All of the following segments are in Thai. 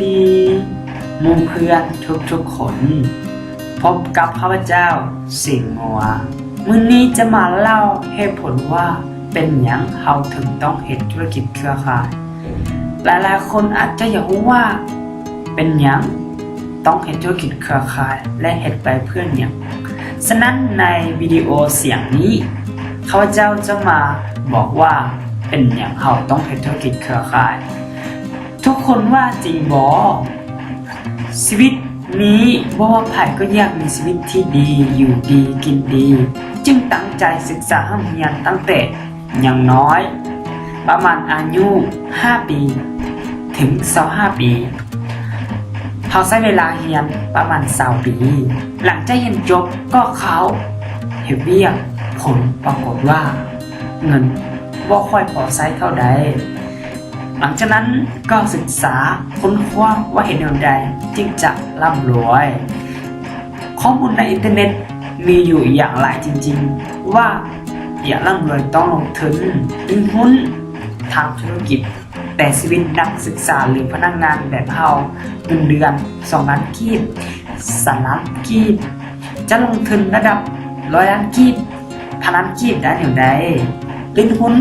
ดีหมู่เพื่อนทุกคนพบกับข้าพเจ้าสิงห์มัวมื้อนี้จะมาเล่าเหตุผลว่าเป็นหยังเราถึงต้องเฮ็ดธุรกิจเครือข่ายหลายๆคนอาจจะอยากรู้ว่าเป็นหยังต้องเฮ็ดธุรกิจเครือข่ายและเฮ็ดไปเพื่อหยังฉะนั้นในวิดีโอเสียงนี้ข้าพเจ้าจะมาบอกว่าเป็นหยังเราต้องเฮ็ดธุรกิจเครือข่ายทุกคนว่าจริงบ่ชีวิตนี้ว่าไผก็อยากมีชีวิตที่ดีอยู่ดีกินดีจึงตั้งใจศึกษาเรียนตั้งแต่อย่างน้อยประมาณอายุ5ปีถึง25ปีเขาใช้เวลาเรียนประมาณ20ปีหลังจากเรียนจบก็เขาเฮ็ดเวียกผลปรากฏว่าเงินบ่ค่อยพอใช้เท่าใดหลังจากนั้นก็ศึกษาค้นคว้าว่าเหตุใดจึงจะร่ำรวยข้อมูลในอินเทอร์เน็ตมีอยู่อย่างหลายจริงๆว่าอยากร่ำรวยต้องลงทุนลงทุนทางธุรกิจแต่ชีวิตนักศึกษาหรือพนักงานแบบเราเงินเดือน2 ล้านกีบ3 ล้านกีบจะลงทุนระดับ100 ล้านกีบ1,000 ล้านกีบได้อย่างใดลงทุน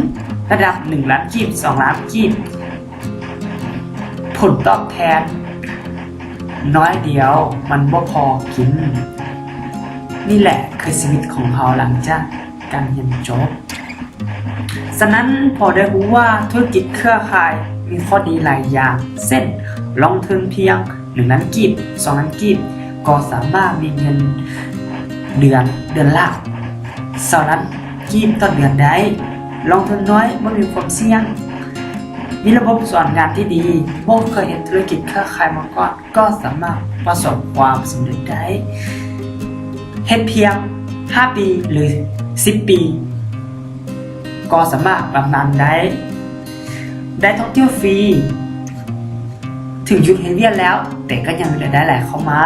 ระดับ1 ล้านกีบ2 ล้านกีบผลตอบแทนน้อยเดียวมันบ่พอกินนี่แหละคือชีวิตของเขาหลังจากการเรียนจบฉะนั้นพอได้รู้ว่าธุรกิจเครือข่ายมีข้อดีหลายอย่างเช่นลงทุนเพียง1 ล้านกีบ2 ล้านกีบก็สามารถมีเงินเดือนละ2 ล้านกีบต่อเดือนได้ลงทุนน้อยไม่มีความเสี่ยงมีระบบสอนงานที่ดีบ่เคยเห็นธุรกิจเครือข่ายมาก่อนก็สามารถประสบความสำเร็จได้เฮ็ดเพียง5 ปีหรือ10 ปีก็สามารถบำนาญได้ท่องเที่ยวฟรีถึงหยุดเรียนแล้วแต่ก็ยังมีรายได้ไหลเข้ามา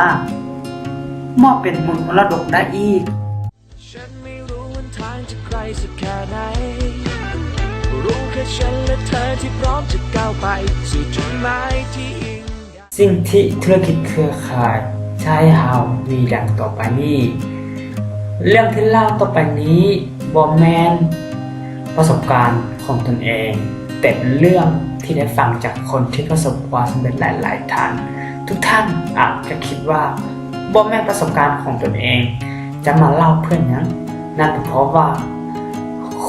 มอบเป็นมรดกได้อีกฉันไม่รู้วันทางจะไกลสักแค่ไหนรู้แค่ฉันและเธอที่พร้อมจะก้าวไปสู่จุดหมายที่ยิ่งใหญ่สิ่งที่ธุรกิจเครือข่ายใช้เฮามีดังต่อไปนี้เรื่องที่เล่าต่อไปนี้บ่แม่นประสบการณ์ของตนเองแต่เป็นเรื่องที่ได้ฟังจากคนที่ประสบความสำเร็จหลายๆท่านทุกท่านอาจจะคิดว่าบ่แม่นประสบการณ์ของตนเองจะมาเล่าเพื่อนนั้นนั่นเป็นเพราะว่า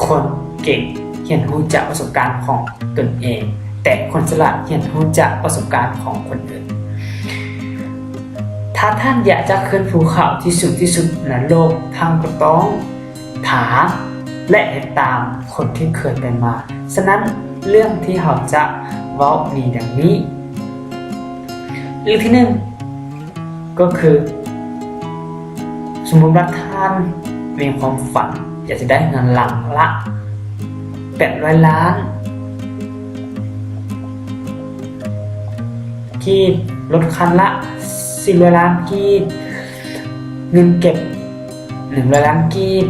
คนเก่งเรียนรู้จากประสบการณ์ของตนเองแต่คนฉลาดเรียนรู้จากประสบการณ์ของคนอื่นถ้าท่านอยากจะขึ้นภูเขาที่สูงที่สุดในโลกท่านก็ต้องถามและติดตามคนที่เคยเป็นมาฉะนั้นเรื่องที่เราจะเว้ามีดังนี้เรื่องที่1ก็คือสมมติว่าท่านมีความฝันอยากจะได้เงินหลังละ800 ล้านกีบรถคันละ400 ล้านกีบเงินเก็บ100 ล้านกีบ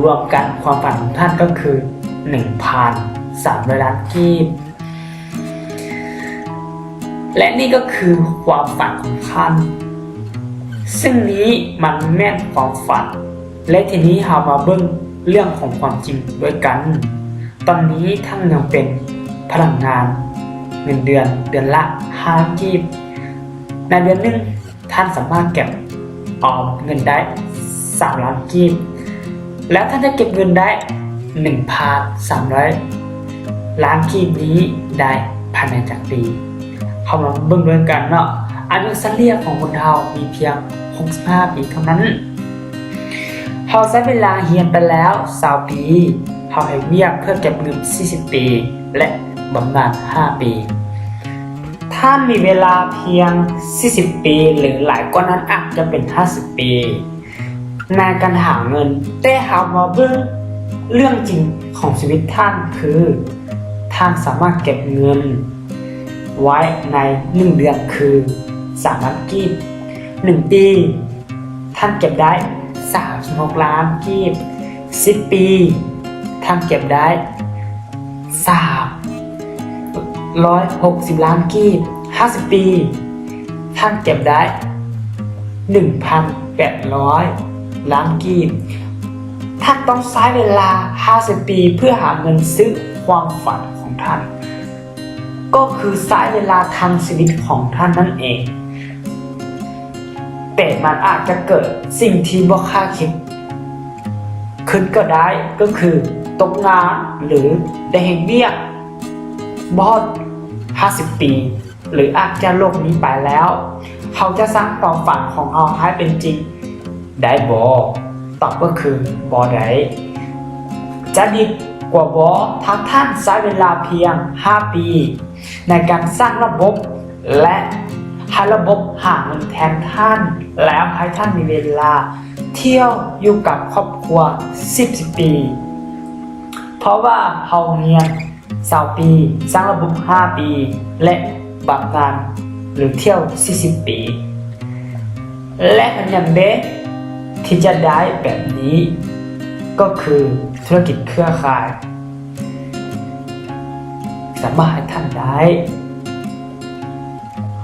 รวมกันความฝันของท่านก็คือ 1,300 ล้านกีบและนี่ก็คือความฝันของท่านซึ่งนี้มันแม่นความฝันและทีนี้เรามาเบิ่งเรื่องของความจริงด้วยกันตอนนี้ท่านยังเป็นพนักงานเงินเดือนละ5 กีบในเดือนนึงท่านสามารถเก็บออมเงินได้3 ล้านกีบแล้วท่านจะเก็บเงินได้ 1,300 ล้านกีบนี้ได้ภายในจากปีเขามาเบิ่งด้วยกันเนาะอายุเฉลี่ยของคนเรามีเพียง65 ปีเท่านั้นเขาใช้เวลาเรียนไปแล้ว20 ปีเขาให้เวียกเพื่อเก็บเงิน40 ปีและบำนาญ5 ปีถ้ามีเวลาเพียง40 ปีหรือหลายกว่านั้นอาจจะเป็น50 ปีในการหาเงินแต่หามาเบิ่งเรื่องจริงของชีวิตท่านคือท่านสามารถเก็บเงินไว้ใน1 เดือนคือ3 ล้านกีบ1 ปีท่านเก็บได้36 ล้านกีบ10 ปีท่านเก็บได้3 160 ล้านกีบ50 ปีท่านเก็บได้ 1,800 ล้านกีบท่านต้องใช้เวลา50 ปีเพื่อหาเงินซื้อความฝันของท่านก็คือใช้เวลาทางชีวิตของท่านนั่นเองแต่มันอาจจะเกิดสิ่งที่บ่คาดคิดขึ้นก็ได้ก็คือตกงานหรือได้เห็นเบี้ยบอด50 ปีหรืออาจจะโลกนี้ไปแล้วเขาจะสร้างความฝันของเราให้เป็นจริงได้บ่ตอบก็คือบ่ได้จะดีกว่าบ่ถ้าท่านใช้เวลาเพียง5 ปีในการสร้างระบบและให้ระบบหาเงินแทนท่านแล้วให้ท่านมีเวลาเที่ยวอยู่กับครอบครัว10 ปีเพราะว่าเขาเรียน20 ปีสร้างระบบ5 ปีและบำนาญหรือเที่ยว40 ปีและมันยังเด็กที่จะได้แบบนี้ก็คือธุรกิจเครือข่ายสามารถให้ท่านได้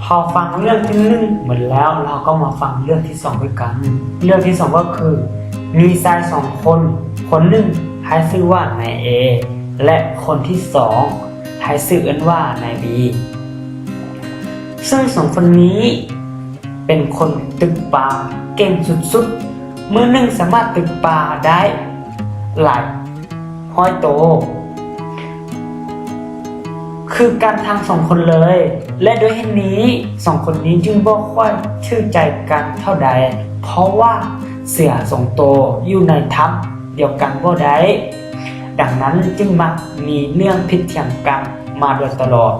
เราฟังเรื่องที่1หมดแล้วเราก็มาฟังเรื่องที่2ด้วยกันเรื่องที่2ก็คือมีชาย2 คนคนหนึ่งให้ชื่อว่านาย A และคนที่2ให้ชื่อว่านาย B ซึ่ง2 คนนี้เป็นคนตึกปลาเก่งสุดๆมือหนึ่งสามารถตึกปลาได้หลาย100 โตคือการทาง2 คนเลยและด้วยเหตุนี้2 คนนี้จึงบ่ค่อยชื่อใจกันเท่าใดเพราะว่าเสือ2 ตัวอยู่ในทัพเดียวกันบ่ได้ดังนั้นจึงมักมีเรื่องผิดเถียงกันมาโดยตลอด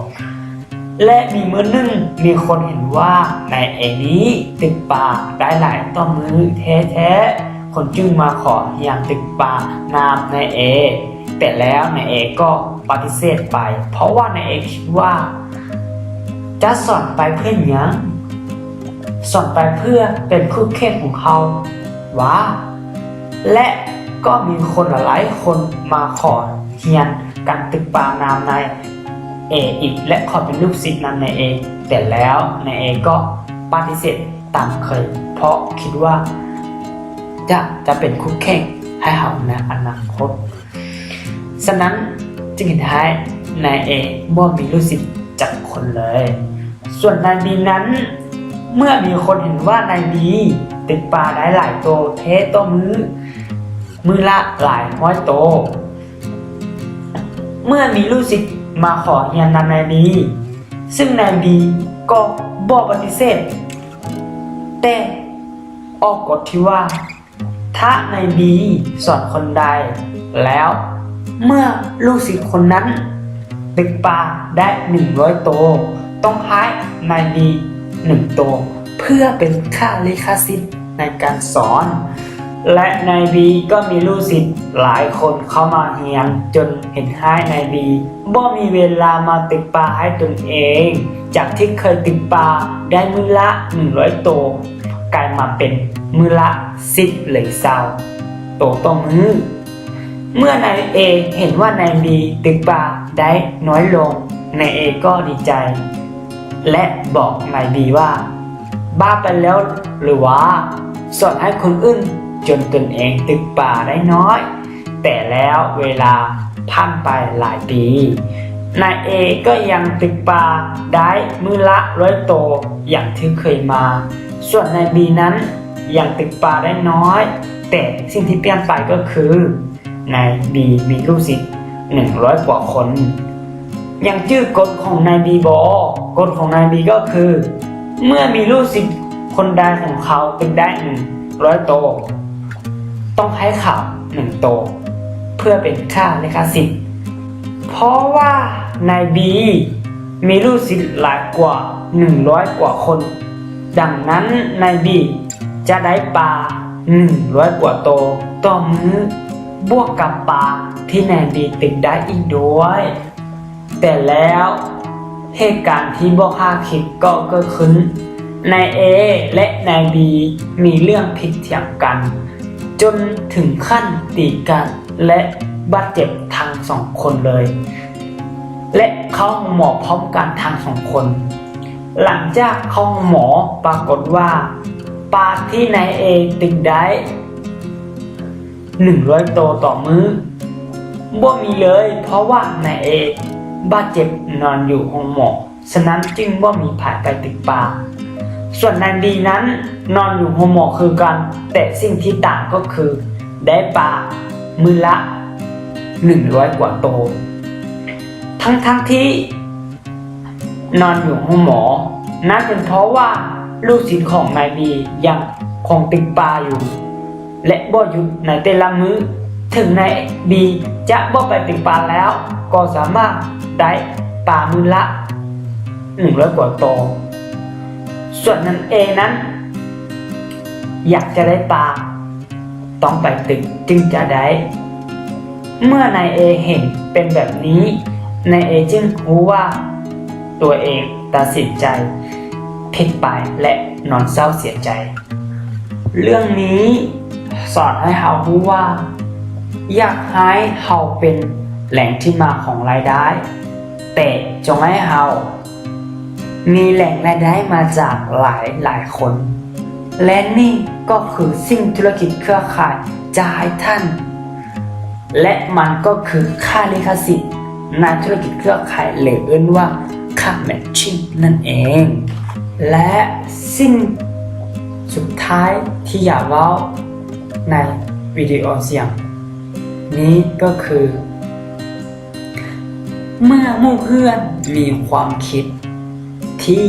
และมีมื้อหนึ่งมีคนเห็นว่านายเอนี้ตึกปลาได้หลายต่อมือแท้ๆคนจึงมาขอเฮียงตึกปลานามนายเอแต่แล้วนายเอก็ปฏิเสธไปเพราะว่านายเอคิดว่าจะสอนไปเพื่อหยังสอนไปเพื่อเป็นคู่แข่งของเขาว่าและก็มีคนหลายคนมาขอเฮียนกันตึกปลานามนายเออีกและขอเป็นลูกศิษย์นามนายเอแต่แล้วนายเอก็ปฏิเสธตามเคยเพราะคิดว่าจะเป็นคู่แข่งให้เขาในอนาคตฉะนั้นจึงเห็นท้ายนายเอบ่มีลูกศิษย์จักคนเลยส่วนนายบีนั้นเมื่อมีคนเห็นว่านายบีตึกปลาได้หลายโตเทต่อมือละหลาย100 โตเมื่อมีลูกศิษย์มาขอเฮียนนายบีซึ่งนายบีก็บ่ปฏิเสธแต่ออกกฎที่ว่าถ้านายบีสอนคนใดแล้วเมื่อลูกศิษย์คนนั้นตึกปลาได้100 โตต้องให้นายบี1 โตเพื่อเป็นค่าลิขสิทธิ์ในการสอนและนายบีก็มีลูกศิษย์หลายคนเข้ามาเฮียนจนเห็นให้นายบีบ่มีเวลามาตึกปลาให้ตนเองจากที่เคยตึกปลาได้มือละ100 โตกลายมาเป็นมือละ10หรือ20 โตต่อมือเมื่อนายเอเห็นว่านายบีตึกปลาได้น้อยลงนายเอก็ดีใจและบอกนายบีว่าบ้าไปแล้วหรือว่าสอนให้คนอื่นจนตนเองตึกปลาได้น้อยแต่แล้วเวลาผ่านไปหลายปีนายเอก็ยังตึกปลาได้มือละ100 โตอย่างที่เคยมาส่วนนายบีนั้นยังตึกปลาได้น้อยแต่สิ่งที่เปลี่ยนไปก็คือนายบีมีลูกศิษย์100 กว่าคนยังชื่อกฎของนายบีบอกฎของนายบีก็คือเมื่อมีลูกศิษย์คนใดของเขาตึกได้100 โตต้องให้เขา1 โตเพื่อเป็นค่าลิขสิทธิ์เพราะว่านายบีมีลูกศิษย์หลายกว่า100 กว่าคนดังนั้นนายบีจะได้ปลา100 กว่าโตต่อมื้อบวกกับปลาที่นายบีตึกได้อีกด้วยแต่แล้วเหตุการณ์ที่บ่คาดคิดก็เกิดขึ้นนายเอและนายบีมีเรื่องผิดเถียงกันจนถึงขั้นตีกันและบาดเจ็บทั้ง2 คนเลย และเข้าห้องหมอพร้อมกันทั้ง2 คน หลังจากเข้าห้องหมอปรากฏว่าปลาที่นายเอติดได้100 ตัวต่อมื้อบ่มีเลยเพราะว่านายเอบาดเจ็บนอนอยู่ห้องหมอฉะนั้นจึงบ่มีผายไปติดปลาส่วนนายดีนั้นนอนอยู่ห้องหมอคือกันแต่สิ่งที่ต่างก็คือได้ปลามื้อละ100 กว่าตัวทั้งที่นอนอยู่ห้องหมอนั่นเป็นเพราะว่าลูกศิษย์ของนายบียังคงติดปลาอยู่และบ่หยุดในแต่ละมื้อถึงนายบีจะบ่ไปติดปลาแล้วก็สามารถได้ปลามื้อละ100 กว่าตัวส่วนนั้นเอนั้นอยากจะได้ปลาต้องไปติดจึงจะได้เมื่อนายเอเห็นเป็นแบบนี้นายเอจึงรู้ว่าตัวเองตัดสินใจผิดไปและนอนเศร้าเสียใจเรื่องนี้สอนให้เรารู้ว่าอยากให้เราเป็นแหล่งที่มาของรายได้แต่จงให้เรามีแหล่งรายได้มาจากหลายคนและนี่ก็คือสิ่งธุรกิจเครือข่ายจะให้ท่านและมันก็คือค่าลิขสิทธิ์ในธุรกิจเครือข่ายหรือเรียกว่าค่าแมทชิ่งนั่นเองและสิ่งสุดท้ายที่อยากเล่าในวิดีโอเสียงนี้ก็คือเมื่อหมู่เพื่อนมีความคิดที่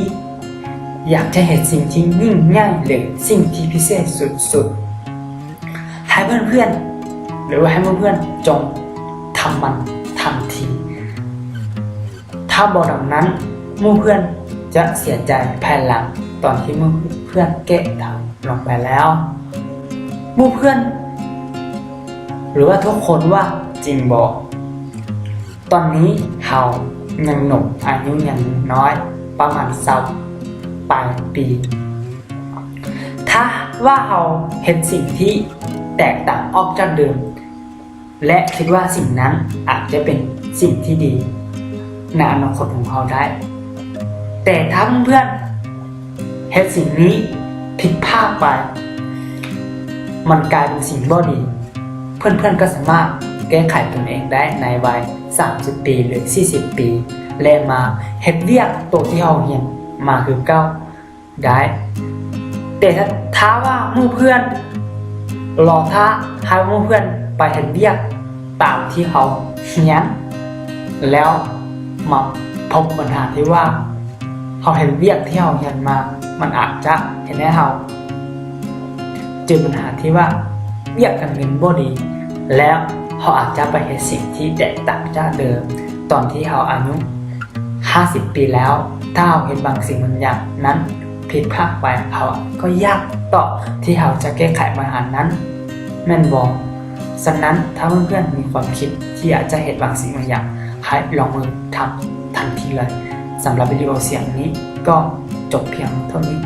อยากจะเห็นสิ่งที่ยิ่งใหญ่หรือสิ่งที่พิเศษสุดๆให้เพื่อนๆหรือว่าให้เพื่อนๆจงทำมันทันทีถ้าบอกดังนั้นหมู่เพื่อนจะเสียใจภายหลังตอนที่หมู่เพื่อนแก้ทำลงไปแล้วหมู่เพื่อนหรือว่าทุกคนว่าจริงบอกตอนนี้เรายังหนุ่มอายุยังน้อยประมาณ20 ปลายปี ถ้าว่าเราเห็นสิ่งที่แตกต่างออกจากเดิมและคิดว่าสิ่งนั้นอาจจะเป็นสิ่งที่ดีในอนาคตของเราได้แต่ถ้าเพื่อนเห็นสิ่งนี้ผิดพลาดไปมันกลายเป็นสิ่งบ่ดีเพื่อนๆก็สามารถแก้ไขตนเองได้ในวัย30 ปีหรือ40 ปีและมาเฮ็ดเวียกตัวที่เราเรียนมาคือเก้าได้แต่ถ้าว่าหมู่เพื่อนรอถ้าให้หมู่เพื่อนไปเฮ็ดเวียกตามที่เขาเรียนแล้วมาพบปัญหาที่ว่าเขาเฮ็ดเวียกที่เราเรียนมามันอาจจะเห็นให้เราเจอปัญหาที่ว่าเวียกกันเงินบ่ดีแล้วเขาอาจจะไปเห็นสิ่งที่แตกต่างจากเดิมตอนที่เขาอายุ50 ปีแล้วถ้าเขาเห็นบางสิ่งบางอย่างนั้นผิดพลาดไปเขาก็ยากต่อที่เขาจะแก้ไขปัญหานั้นแม่นบอกฉะนั้นถ้าเพื่อนๆมีความคิดที่อยากจะเห็นบางสิ่งบางอย่างให้ลองมือทำทันทีเลยสำหรับวิดีโอเสียงนี้ก็จบเพียงเท่านี้